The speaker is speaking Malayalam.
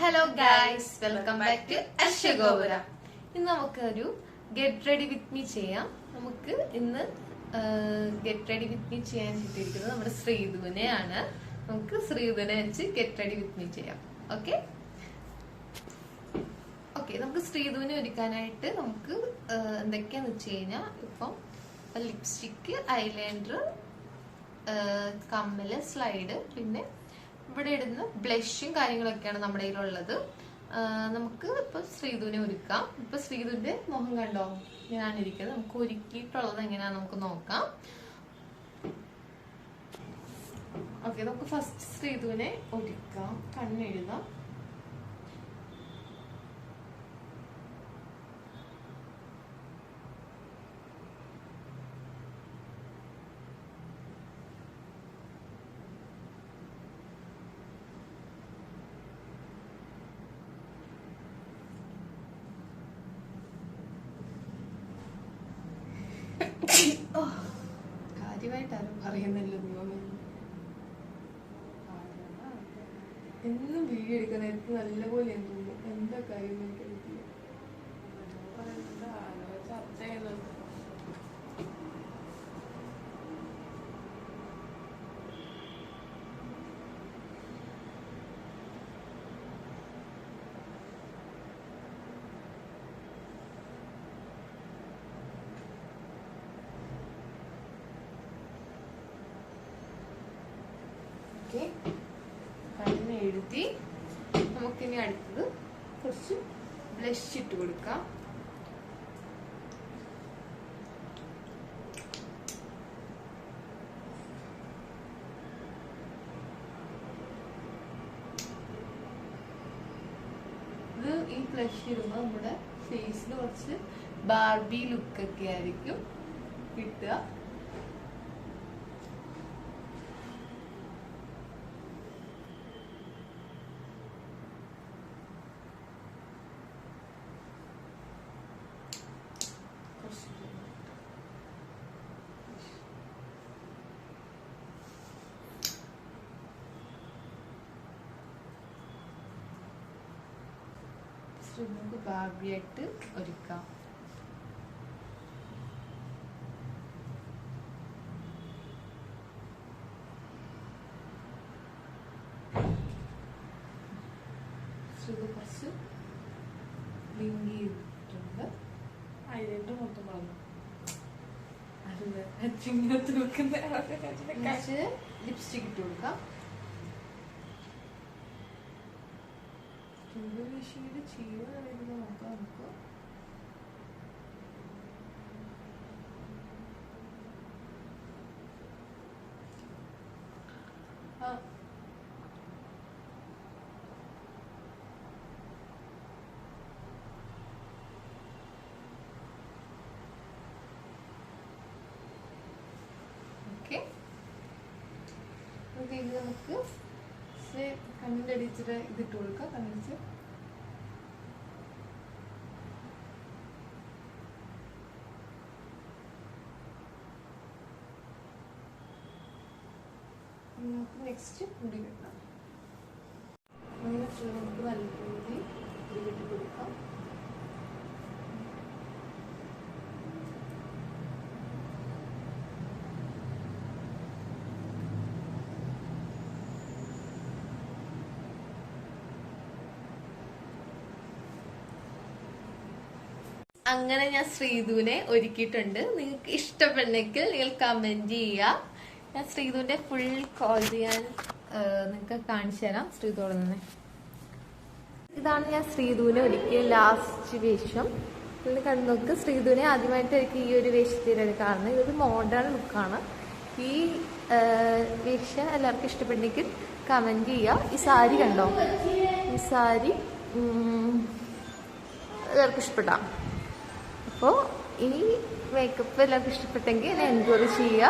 Hello guys, welcome back to Ashwagopura. ഇന്ന് നമുക്കൊരു ഗെറ്റ് റെഡി വിത്ത് മീ ചെയ്യാം. നമുക്ക് ഇന്ന് ഗെറ്റ് റെഡി വിത്ത് മീ ചെയ്യാൻ കിട്ടിയിരിക്കുന്നത് നമ്മുടെ ശ്രീധുവിനെയാണ്. നമുക്ക് ശ്രീധുവിനെ വെച്ച് ഗെറ്റ് റെഡി വിത്ത് മീ ചെയ്യാം. ഓക്കെ, നമുക്ക് ശ്രീധുവിനെ ഒരുക്കാനായിട്ട് നമുക്ക് എന്തൊക്കെയാന്ന് വെച്ച് കഴിഞ്ഞാൽ, ഇപ്പം ലിപ്സ്റ്റിക്ക്, ഐലൈനർ, കമ്മല്, സ്ലൈഡ്, പിന്നെ ഇവിടെ ഇടുന്ന ബ്ലഷും കാര്യങ്ങളൊക്കെയാണ് നമ്മുടെ കയ്യിലുള്ളത്. നമുക്ക് ഇപ്പൊ ശ്രീധുവിനെ ഒരുക്കാം. ഇപ്പൊ ശ്രീധുവിന്റെ മുഖം കണ്ടോ, ഞാനിരിക്കുന്നത്. നമുക്ക് ഒരുക്കിയിട്ടുള്ളത് എങ്ങനെയാന്ന് നമുക്ക് നോക്കാം. ഓക്കെ, നമുക്ക് ഫസ്റ്റ് ശ്രീധുവിനെ ഒരുക്കാം. കണ്ണെഴുതാം. കാര്യമായിട്ടാരും പറയുന്നില്ല. എന്നും വീഡിയോ എടുക്കുന്ന എനിക്ക് നല്ലപോലെ തോന്നുന്നു. എന്താ കാര്യം എനിക്കറിയില്ല. ചർച്ച ചെയ്യുന്നുണ്ട്. കണ്ണ് എഴുതി നമുക്കിനി അടുത്തത് കുറച്ച് ബ്ലഷ് ഇട്ട് കൊടുക്കാം. ഇത് ഈ ബ്ലഷ് ഇടുമ്പോൾ നമ്മുടെ ഫേസിൽ കുറച്ച് ബാർബി ലുക്കൊക്കെ ആയിരിക്കും കിട്ടുക. നമുക്ക് ബാർബിയായിട്ട് ഒരുക്കാം. കുറച്ച് ലിങ്ക് ചെയ്തിട്ടുണ്ട്. അതിൻ്റെ മൊത്തം പറഞ്ഞു ലിപ്സ്റ്റിക് ഇട്ട് കൊടുക്കാം. ഷീഡ് ചെയ്യുന്ന നോക്കാം. നമുക്ക് ഓക്കെ, നമുക്ക് കണ്ണിൻ്റെ അടിച്ചിട്ട് ഇതിട്ട് കൊടുക്കാം. കണ്ണടിച്ച് നമുക്ക് നെക്സ്റ്റ് മുടി കെട്ടാം. നമുക്ക് നല്ല രീതി മുടി കെട്ടി കൊടുക്കാം. അങ്ങനെ ഞാൻ ശ്രീധുവിനെ ഒരുക്കിയിട്ടുണ്ട്. നിങ്ങൾക്ക് ഇഷ്ടപ്പെടണമെങ്കിൽ നിങ്ങൾ കമന്റ് ചെയ്യുക. ഞാൻ ശ്രീധുവിന്റെ ഫുൾ കോൾ ചെയ്യാൻ നിങ്ങൾക്ക് കാണിച്ചു തരാം. ശ്രീധുവോട് തന്നെ ഇതാണ് ഞാൻ ശ്രീധുവിനെ ഒരുക്കിയ ലാസ്റ്റ് വേഷം. നിങ്ങൾ കണ്ടു നോക്ക്. ശ്രീധുവിനെ ആദ്യമായിട്ട് എനിക്ക് ഈ ഒരു വേഷത്തിലാണ് കാണുന്നത്. ഇതൊരു മോഡേൺ ലുക്കാണ്. ഈ വേഷം എല്ലാവർക്കും ഇഷ്ടപ്പെടണമെങ്കിൽ കമന്റ് ചെയ്യുക. ഈ സാരി കണ്ടോ, ഈ സാരി എല്ലാവർക്കും ഇഷ്ടപ്പെട്ടാം. അപ്പോൾ ഈ മേക്കപ്പ് എല്ലാവർക്കും ഇഷ്ടപ്പെട്ടെങ്കിൽ എന്നെ എൻക്വയറി ചെയ്യുക.